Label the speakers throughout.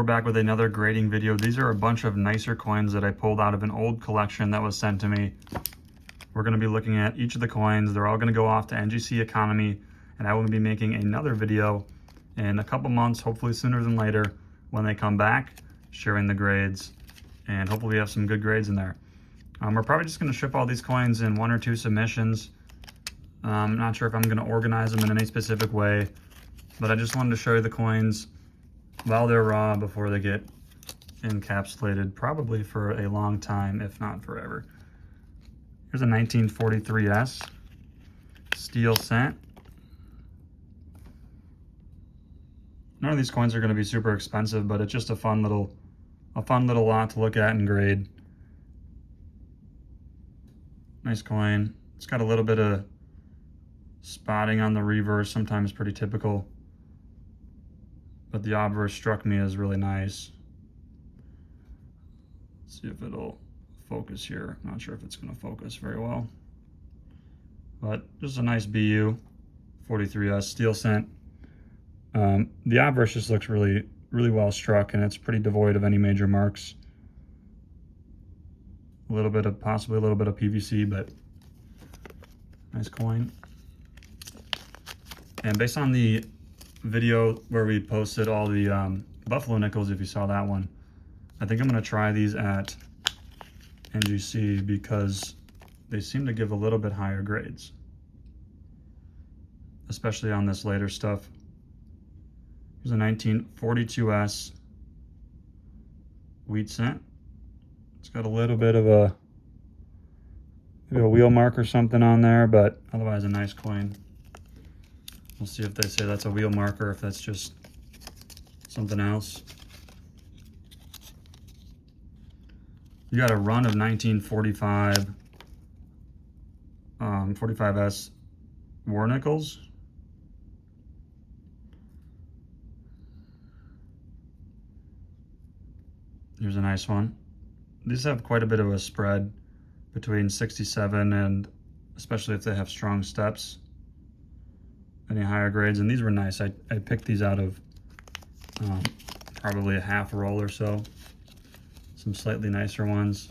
Speaker 1: We're back with another grading video. These are a bunch of nicer coins that I pulled out of an old collection that was sent to me. We're going to be looking at each of the coins. They're all going to go off to NGC Economy, and I will be making another video in a couple months, hopefully sooner than later, when they come back, sharing the grades, and hopefully we have some good grades in there. We're probably just going to ship all these coins in 1 or 2 submissions. I'm not sure if I'm going to organize them in any specific way, but I just wanted to show you the coins while they're raw before they get encapsulated, probably for a long time, if not forever. Here's a 1943S steel cent. None of these coins are going to be super expensive, but it's just a fun little lot to look at and grade. Nice coin. It's got a little bit of spotting on the reverse, sometimes pretty typical, but the obverse struck me as really nice. Let's see if it'll focus here. Not sure if it's going to focus very well, but just a nice BU 43S steel cent. The obverse just looks really well struck, and it's pretty devoid of any major marks. Possibly a little bit of PVC, but nice coin. And based on the video where we posted all the Buffalo nickels, if you saw that one, I think I'm going to try these at NGC because they seem to give a little bit higher grades, especially on this later stuff. Here's a 1942S wheat cent. It's got a little bit of maybe a wheel mark or something on there, but otherwise a nice coin. We'll see if they say that's a wheel mark or if that's just something else. You got a run of 1945 45S war nickels. Here's a nice one. These have quite a bit of a spread between 67 and, especially if they have strong steps, any higher grades. And these were nice. I picked these out of probably a half roll or so. Some slightly nicer ones.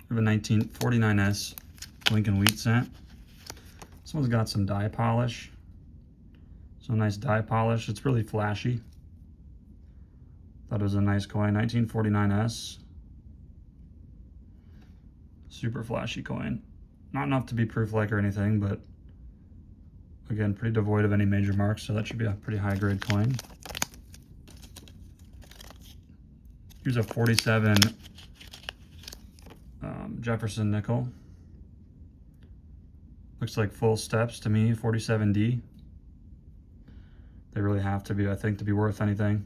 Speaker 1: We have a 1949S Lincoln wheat cent. This one's got some dye polish. So nice dye polish. It's really flashy. Thought it was a nice coin. 1949S. Super flashy coin. Not enough to be proof-like or anything, but again, pretty devoid of any major marks, so that should be a pretty high grade coin. Here's a 47 Jefferson nickel. Looks like full steps to me, 47D. They really have to be, I think, to be worth anything.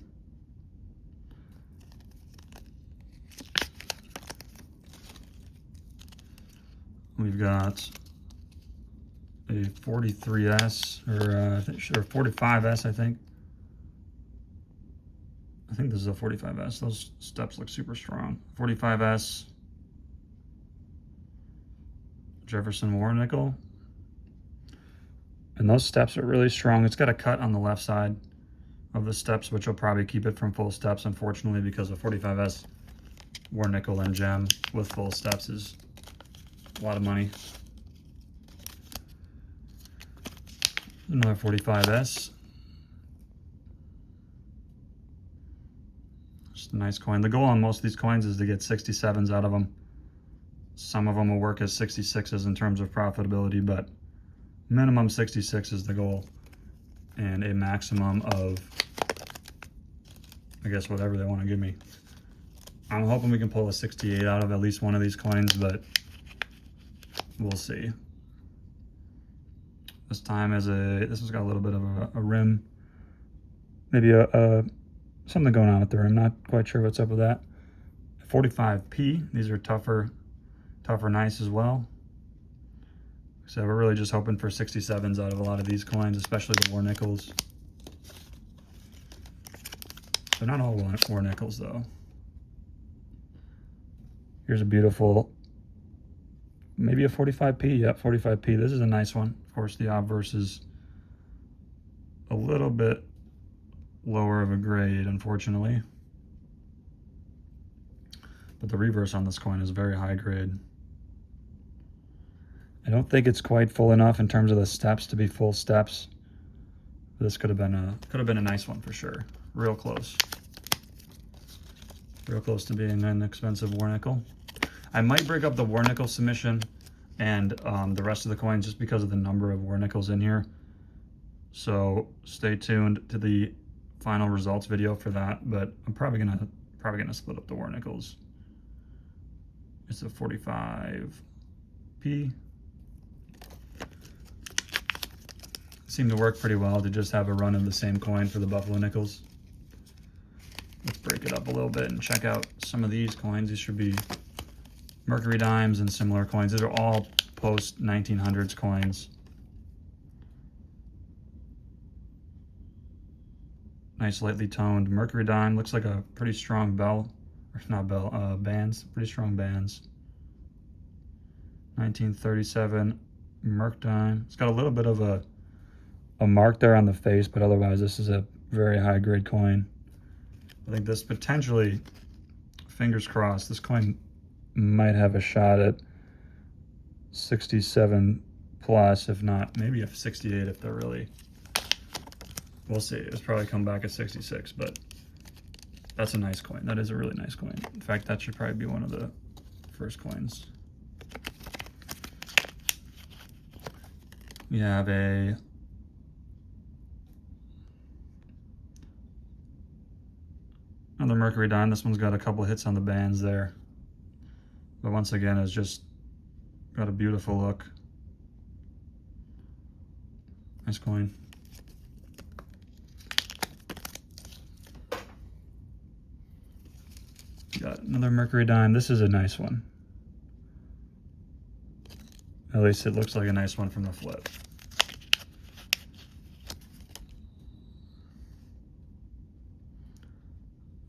Speaker 1: We've got a 43S, or 45S, I think. I think this is a 45S. Those steps look super strong. 45S Jefferson War nickel. And those steps are really strong. It's got a cut on the left side of the steps, which will probably keep it from full steps, unfortunately, because a 45S War nickel and gem with full steps is a lot of money. Another 45S. Just a nice coin. The goal on most of these coins is to get 67s out of them. Some of them will work as 66s in terms of profitability, but minimum 66 is the goal, and a maximum of, I guess, whatever they want to give me. I'm hoping we can pull a 68 out of at least one of these coins, but we'll see. This time this has got a little bit of a rim, maybe something going on with the rim. Not quite sure what's up with that. 45P. These are tougher nice as well. So we're really just hoping for 67s out of a lot of these coins, especially the war nickels. They're not all war nickels though. Here's a beautiful, maybe a 45P. Yep, 45P. This is a nice one. Of course, the obverse is a little bit lower of a grade, unfortunately. But the reverse on this coin is very high grade. I don't think it's quite full enough in terms of the steps to be full steps. This could have been a nice one for sure. Real close. Real close to being an expensive war nickel. I might break up the war nickel submission and the rest of the coins just because of the number of war nickels in here. So stay tuned to the final results video for that, but I'm probably gonna split up the war nickels. It's a 45p. Seemed to work pretty well to just have a run of the same coin for the Buffalo nickels. Let's break it up a little bit and check out some of these coins. These should be Mercury dimes and similar coins. These are all post 1900s coins. Nice lightly toned Mercury dime. Looks like a pretty strong bell, or not bell, bands. Pretty strong bands. 1937 Merc dime. It's got a little bit of a mark there on the face, but otherwise this is a very high grade coin. I think this potentially, fingers crossed, this coin might have a shot at 67 plus, if not, maybe a 68 if they're really, we'll see. It's probably come back at 66, but that's a nice coin. That is a really nice coin. In fact, that should probably be one of the first coins. We have another Mercury dime. This one's got a couple hits on the bands there. But once again, it's just got a beautiful look. Nice coin. Got another Mercury dime. This is a nice one. At least it looks like a nice one from the flip.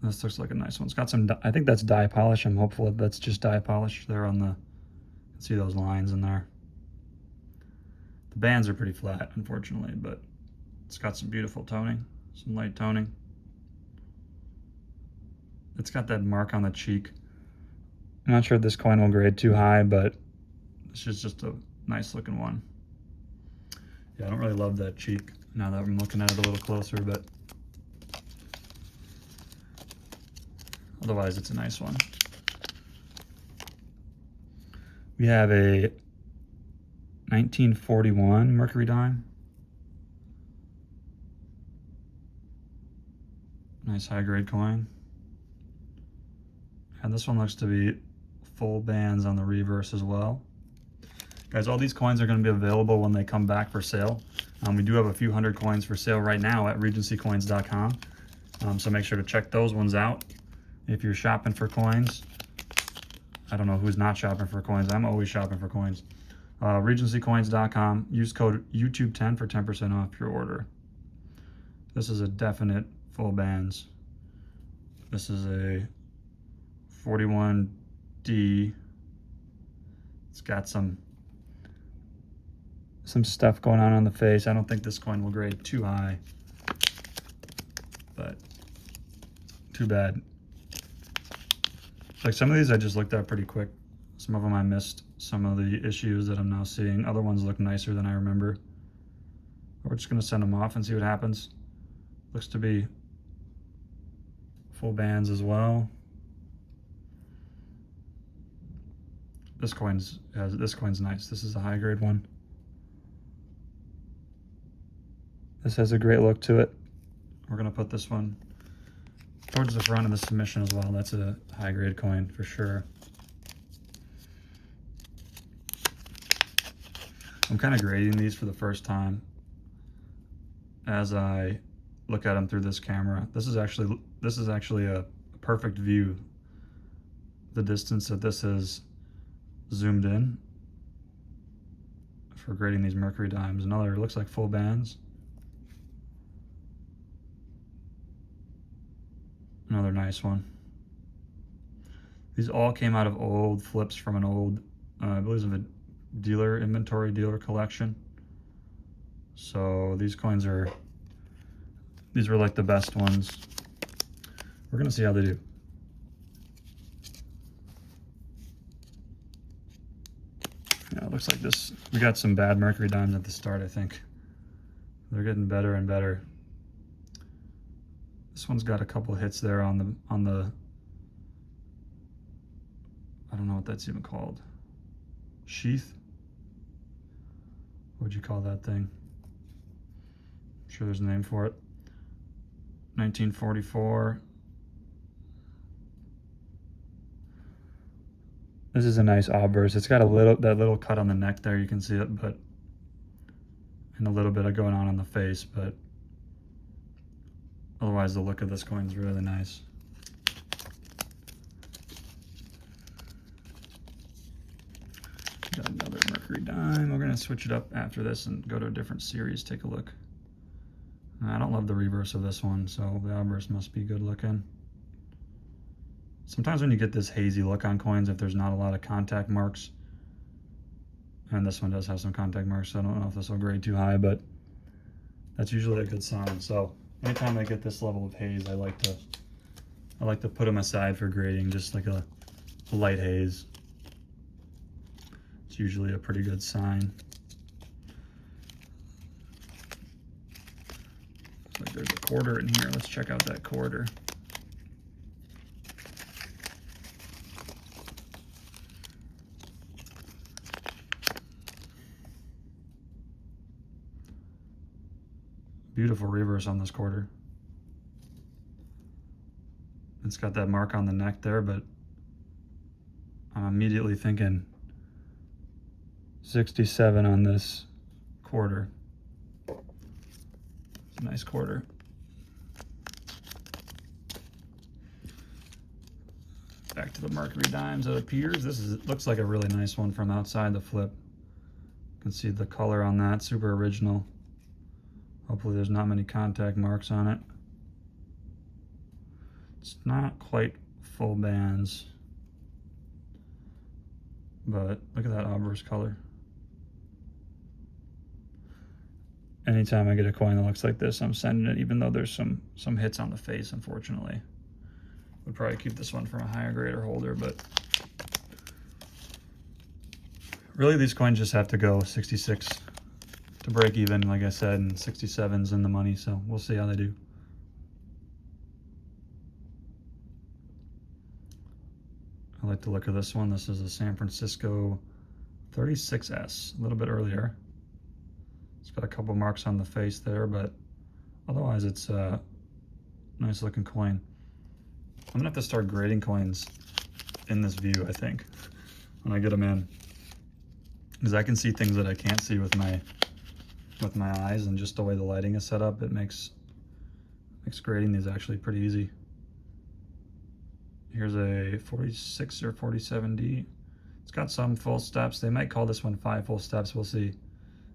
Speaker 1: This looks like a nice one. It's got some, I think that's dye polish. I'm hopeful that's just dye polish there on the, see those lines in there. The bands are pretty flat, unfortunately, but it's got some beautiful toning, some light toning. It's got that mark on the cheek. I'm not sure if this coin will grade too high, but this is just a nice looking one. Yeah, I don't really love that cheek now that I'm looking at it a little closer, but otherwise it's a nice one. We have a 1941 Mercury dime. Nice high grade coin. And this one looks to be full bands on the reverse as well. Guys, all these coins are going to be available when they come back for sale. We do have a few hundred coins for sale right now at regencycoins.com. So make sure to check those ones out if you're shopping for coins. I don't know who's not shopping for coins. I'm always shopping for coins. Regencycoins.com. Use code YouTube10 for 10% off your order. This is a definite full bands. This is a 41D. It's got some stuff going on the face. I don't think this coin will grade too high, but too bad. Like some of these I just looked at pretty quick. Some of them I missed some of the issues that I'm now seeing. Other ones look nicer than I remember. We're just gonna send them off and see what happens. Looks to be full bands as well. This coin's nice. This is a high grade one. This has a great look to it. We're gonna put this one towards the front of the submission as well. That's a high grade coin for sure. I'm kind of grading these for the first time as I look at them through this camera. This is actually a perfect view. The distance that this is zoomed in for grading these Mercury dimes. Another, looks like full bands. Another nice one. These all came out of old flips from an old, I believe it was a dealer inventory, dealer collection. So these coins are, these were like the best ones. We're gonna see how they do. looks like this, we got some bad mercury dimes at the start, I think. They're getting better and better. This one's got a couple hits there on the, I don't know what that's even called. Sheath? What would you call that thing? I'm sure there's a name for it. 1944. This is a nice obverse. It's got that little cut on the neck there, you can see it, but and a little bit of going on the face, but otherwise the look of this coin is really nice. Got another mercury dime. We're gonna switch it up after this and go to a different series, take a look. I don't love the reverse of this one, so the obverse must be good looking. Sometimes when you get this hazy look on coins, if there's not a lot of contact marks, and this one does have some contact marks, so I don't know if this will grade too high, but that's usually a good sign. So anytime I get this level of haze, I like to put them aside for grading, just like a light haze. It's usually a pretty good sign. Looks like there's a quarter in here. Let's check out that quarter. Beautiful reverse on this quarter. It's got that mark on the neck there, but I'm immediately thinking 67 on this quarter. It's a nice quarter. Back to the mercury dimes, it appears. This looks like a really nice one from outside the flip. You can see the color on that, super original. Hopefully there's not many contact marks on it. It's not quite full bands, but look at that obverse color. Anytime I get a coin that looks like this, I'm sending it, even though there's some hits on the face, unfortunately. Would probably keep this one from a higher grader holder, but really these coins just have to go 66 to break even, like I said, and 67's in the money, so we'll see how they do. I like the look of this one. This is a San Francisco 36S, a little bit earlier. It's got a couple marks on the face there, but otherwise it's a nice looking coin. I'm gonna have to start grading coins in this view, I think, when I get them in, because I can see things that I can't see with my eyes, and just the way the lighting is set up, it makes grading these actually pretty easy. Here's a 46 or 47D. It's got some full steps. They might call this one 5 full steps. We'll see.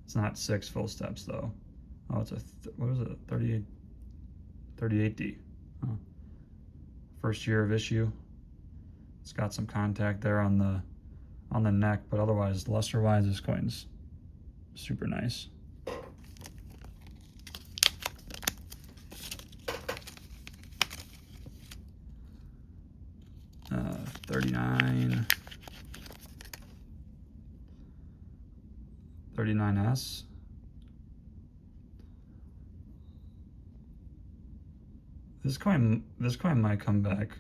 Speaker 1: It's not 6 full steps though. Oh, it's a what was it? 38D. Oh. First year of issue. It's got some contact there on the neck, but otherwise, luster-wise, this coin's super nice. 39S. This coin might come back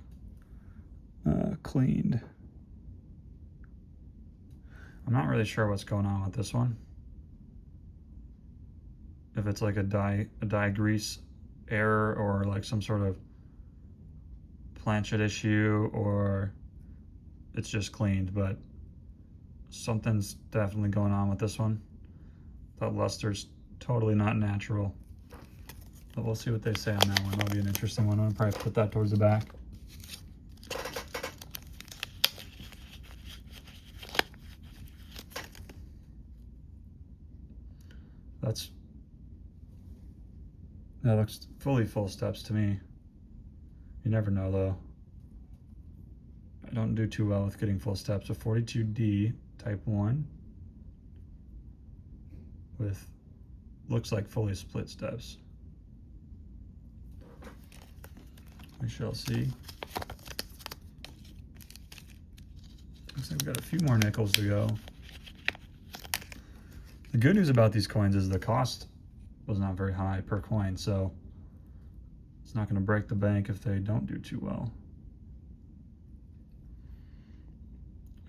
Speaker 1: cleaned. I'm not really sure what's going on with this one. If it's like a dye grease error, or like some sort of planchet issue, or it's just cleaned, but something's definitely going on with this one. That luster's totally not natural. But we'll see what they say on that one. That'll be an interesting one. I'll probably put that towards the back. That looks fully full steps to me. You never know though. I don't do too well with getting full steps. A 42D type 1 with looks like fully split steps. We shall see. Looks like we've got a few more nickels to go. The good news about these coins is the cost was not very high per coin, so it's not going to break the bank if they don't do too well.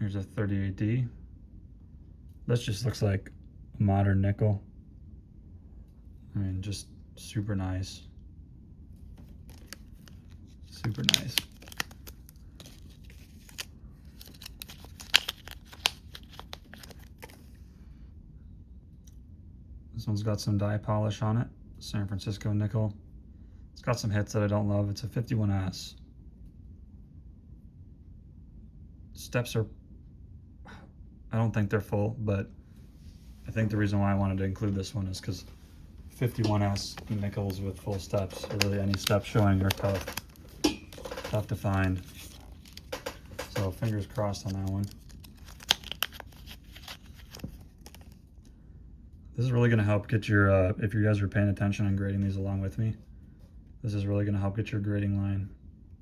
Speaker 1: Here's a 38D. This just looks like a modern nickel. I mean, just super nice. Super nice. This one's got some dye polish on it. San Francisco nickel. It's got some hits that I don't love. It's a 51S. Steps are, I don't think they're full, but I think the reason why I wanted to include this one is because 51S nickels with full steps, or really any steps showing, are tough to find. So fingers crossed on that one. This is really going to help get your, if you guys are paying attention and grading these along with me, this is really going to help get your grading line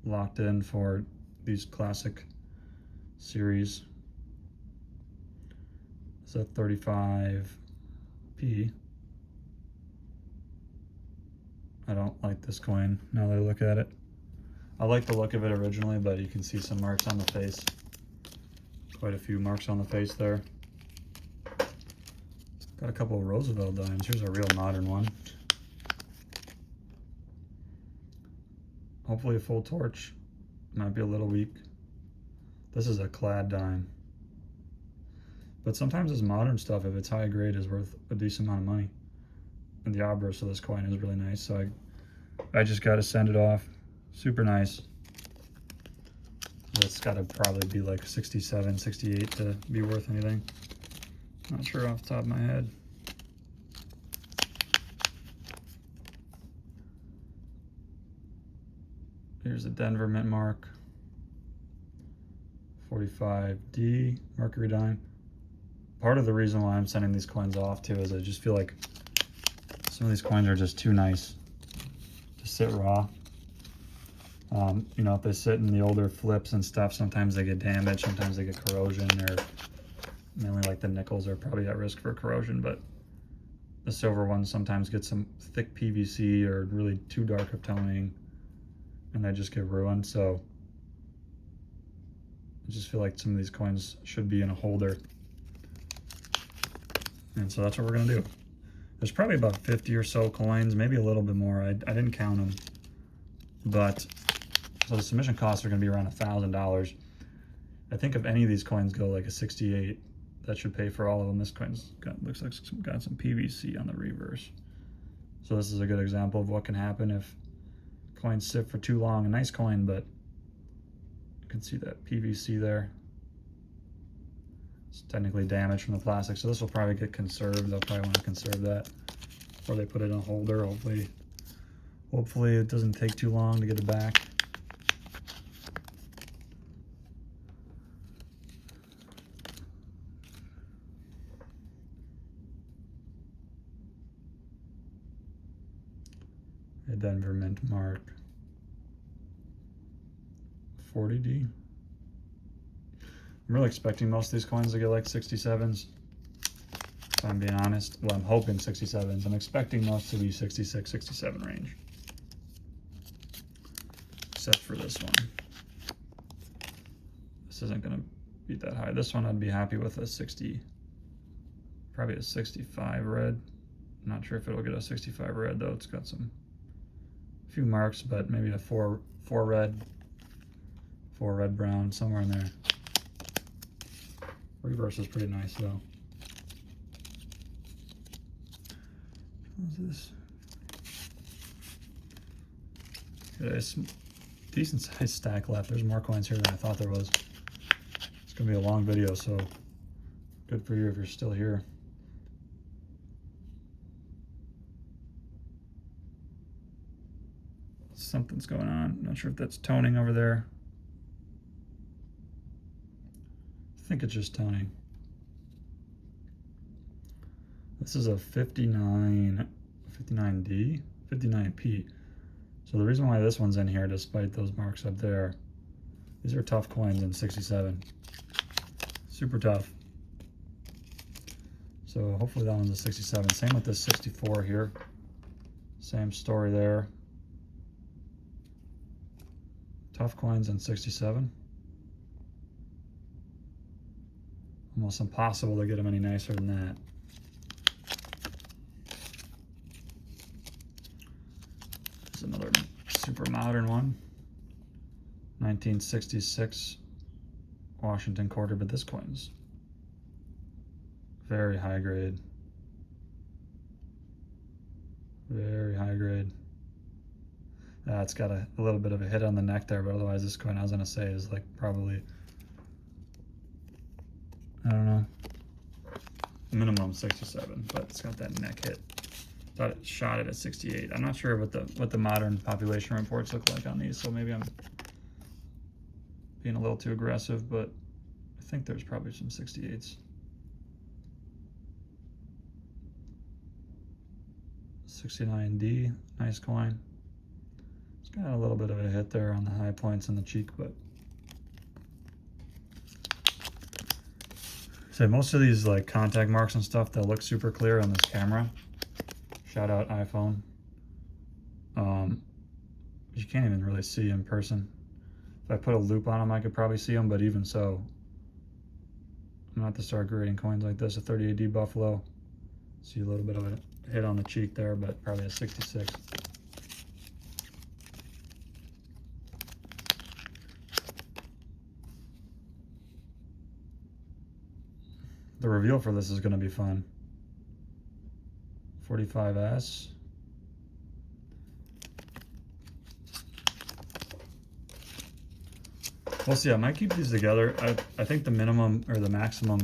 Speaker 1: locked in for these classic series. It's a 35P. I don't like this coin now that I look at it. I like the look of it originally, but you can see some marks on the face. Quite a few marks on the face there. Got a couple of Roosevelt dimes. Here's a real modern one. Hopefully a full torch. Might be a little weak. This is a clad dime. But sometimes this modern stuff, if it's high grade, is worth a decent amount of money. And the obverse of this coin is really nice, so I just got to send it off. Super nice. It's got to probably be like 67, 68 to be worth anything. Not sure off the top of my head. Here's a Denver mint mark. 45D mercury dime. Part of the reason why I'm sending these coins off too is I just feel like some of these coins are just too nice to sit raw. You know, if they sit in the older flips and stuff, sometimes they get damaged, sometimes they get corrosion, or mainly like the nickels are probably at risk for corrosion, but the silver ones sometimes get some thick PVC or really too dark of toning and they just get ruined. So I just feel like some of these coins should be in a holder. And so that's what we're gonna do. There's probably about 50 or so coins, maybe a little bit more. I didn't count them, but so the submission costs are gonna be around $1,000. I think if any of these coins go like a 68, that should pay for all of them. This coin's looks like it's got some PVC on the reverse. So this is a good example of what can happen if coins sit for too long. A nice coin, but you can see that PVC there. It's technically damaged from the plastic, so this will probably get conserved. They'll probably want to conserve that before they put it in a holder. Hopefully it doesn't take too long to get it back. A Denver mint mark. 40D. I'm really expecting most of these coins to get like 67s, if I'm being honest. Well, I'm hoping 67s. I'm expecting most to be 66, 67 range. Except for this one. This isn't going to be that high. This one I'd be happy with a 60, probably a 65 red. I'm not sure if it'll get a 65 red though. It's got a few marks, but maybe a 4 red brown, somewhere in there. Reverse is pretty nice though. What's this? It's decent sized stack left. There's more coins here than I thought there was. It's gonna be a long video, so good for you if you're still here. Something's going on. Not sure if that's toning over there. I think it's just toning. This is a 59D, 59P. So the reason why this one's in here, despite those marks up there, these are tough coins in 67. Super tough. So hopefully that one's a 67. Same with this 64 here. Same story there. Tough coins in 67. Almost impossible to get them any nicer than that. There's another super modern one. 1966 Washington quarter, but this coin's very high grade. Very high grade. It's got a little bit of a hit on the neck there, but otherwise this coin, I was gonna say, is like probably, I don't know, minimum 67, but it's got that neck hit. Thought it shot it at 68. I'm not sure what the modern population reports look like on these, so maybe I'm being a little too aggressive, but I think there's probably some 68s. 69D, nice coin. It's got a little bit of a hit there on the high points in the cheek, but so most of these like contact marks and stuff, they'll look super clear on this camera. Shout out iPhone. You can't even really see in person. If I put a loop on them, I could probably see them, but even so, I'm gonna have to start grading coins like this. A 38D Buffalo. See a little bit of a hit on the cheek there, but probably a 66. The reveal for this is gonna be fun. 45S. We'll see. I might keep these together. I think the minimum or the maximum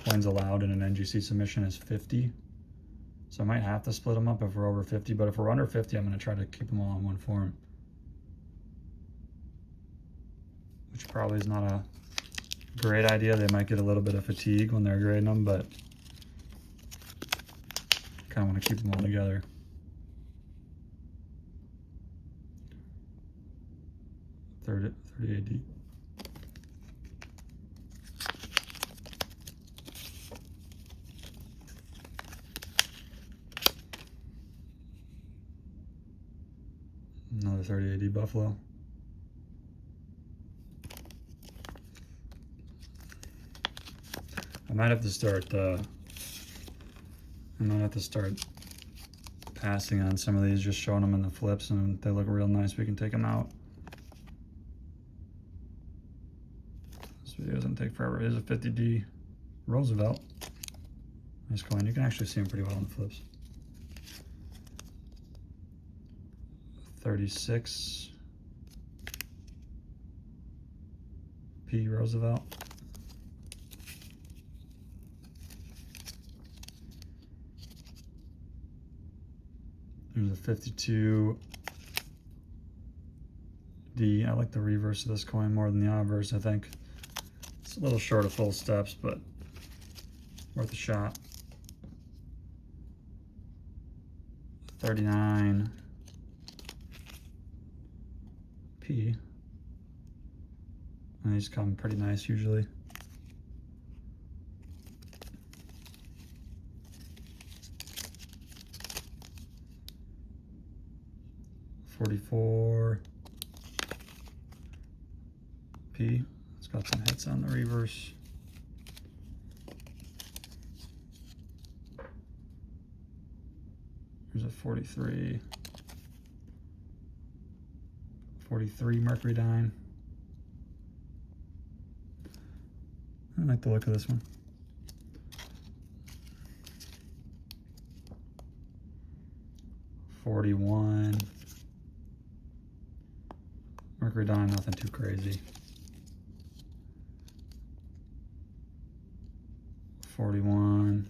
Speaker 1: coins allowed in an NGC submission is 50. So I might have to split them up if we're over 50, but if we're under 50, I'm going to try to keep them all in one form. Which probably is not a great idea. They might get a little bit of fatigue when they're grading them, but kind of want to keep them all together. Third 38D. Another 38D Buffalo. I might have to start passing on some of these, just showing them in the flips, and if they look real nice, we can take them out. This video doesn't take forever. Here's a 50D Roosevelt. Nice coin. You can actually see them pretty well in the flips. 36 P Roosevelt. There's a 52D. I like the reverse of this coin more than the obverse, I think. It's a little short of full steps, but worth a shot. 39 P. And these come pretty nice usually. $44 P. It's got some hits on the reverse. Here's a 43 Mercury-Dine. I like the look of this one. $41 Mercury-Dine, nothing too crazy. 41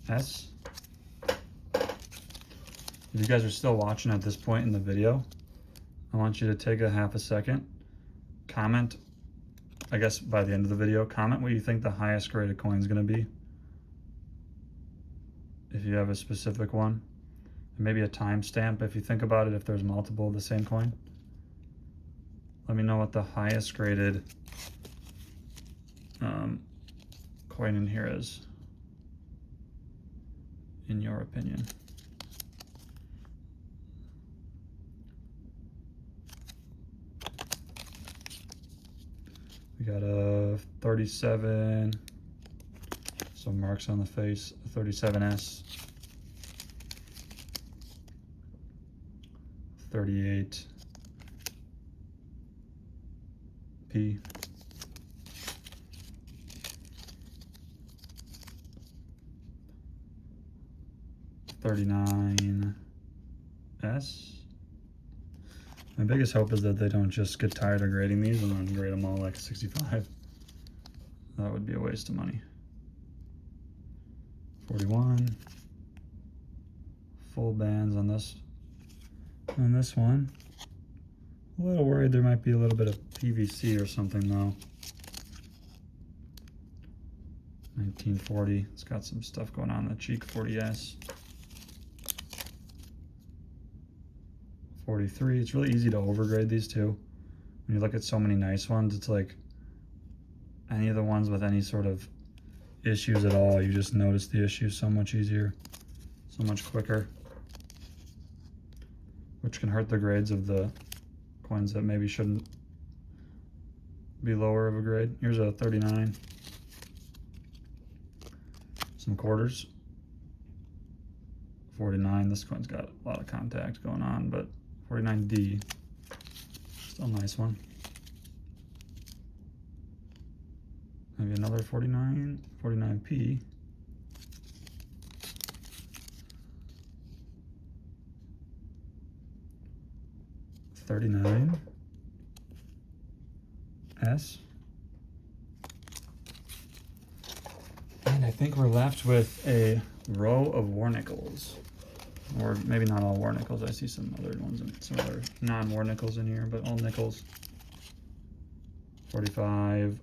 Speaker 1: S. If you guys are still watching at this point in the video, I want you to take a half a second, comment, I guess by the end of the video, comment what you think the highest graded coin is going to be. If you have a specific one, and maybe a timestamp if you think about it, if there's multiple of the same coin. Let me know what the highest graded coin in here is, in your opinion? We got a 37, some marks on the face, a 37S, 38P, 39S. My biggest hope is that they don't just get tired of grading these and then grade them all like a 65. That would be a waste of money. 41. Full bands on this one. A little worried there might be a little bit of PVC or something though. 1940. It's got some stuff going on in the cheek. 40S. 43. It's really easy to overgrade these two. When you look at so many nice ones, it's like any of the ones with any sort of issues at all, you just notice the issues so much easier, so much quicker, which can hurt the grades of the coins that maybe shouldn't be lower of a grade. Here's a 39. Some quarters. 49. This coin's got a lot of contact going on, but 49D, still a nice one. Maybe another 49, 49P. $39S. And I think we're left with a row of war nickels. Or maybe not all war nickels. I see some other ones, some other non-war nickels in here, but all nickels. 45P,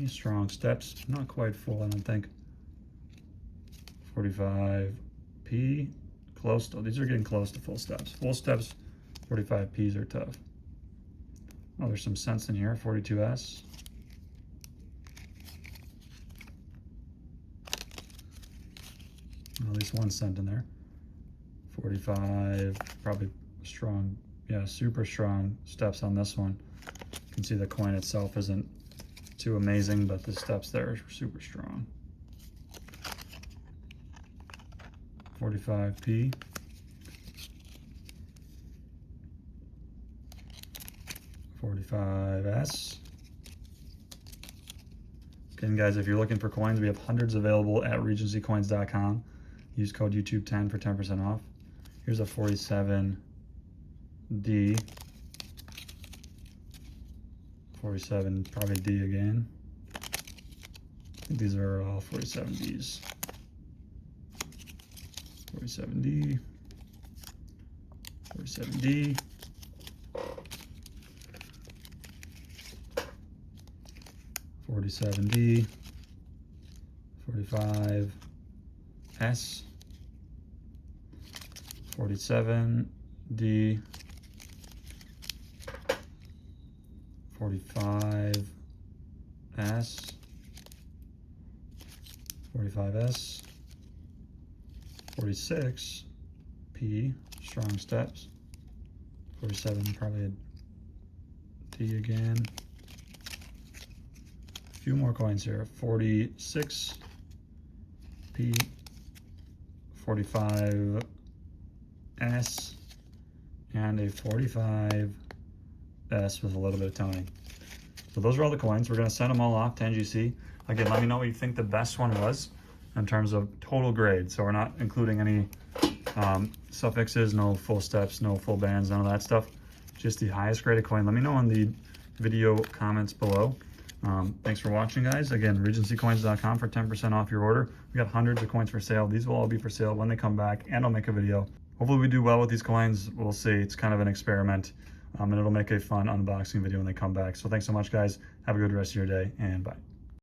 Speaker 1: strong steps. Not quite full, I don't think. 45P, close to, these are getting close to full steps. Full steps, 45Ps are tough. Oh, there's some cents in here. 42S. At least 1 cent in there. 45, probably strong, yeah, super strong steps on this one. You can see the coin itself isn't too amazing, but the steps there are super strong. 45P. 45S. Again, guys, if you're looking for coins, we have hundreds available at regencycoins.com. Use code YouTube10 for 10% off. Here's a 47D. 47, probably D again. I think these are all 47Ds. 47D. 47D. 47D. 45S. 47D. 45S. 45S. 46P, strong steps. 47, probably a D again. A few more coins here. 46P. 45S. And a 45S with a little bit of toning. So those are all the coins. We're going to send them all off to NGC. Again, let me know what you think the best one was in terms of total grade. So we're not including any suffixes, no full steps, no full bands, none of that stuff. Just the highest graded coin. Let me know in the video comments below. Thanks for watching, guys. Again, regencycoins.com for 10% off your order. We got hundreds of coins for sale. These will all be for sale when they come back, and I'll make a video. Hopefully we do well with these coins. We'll see. It's kind of an experiment, and it'll make a fun unboxing video when they come back. So thanks so much, guys. Have a good rest of your day, and bye.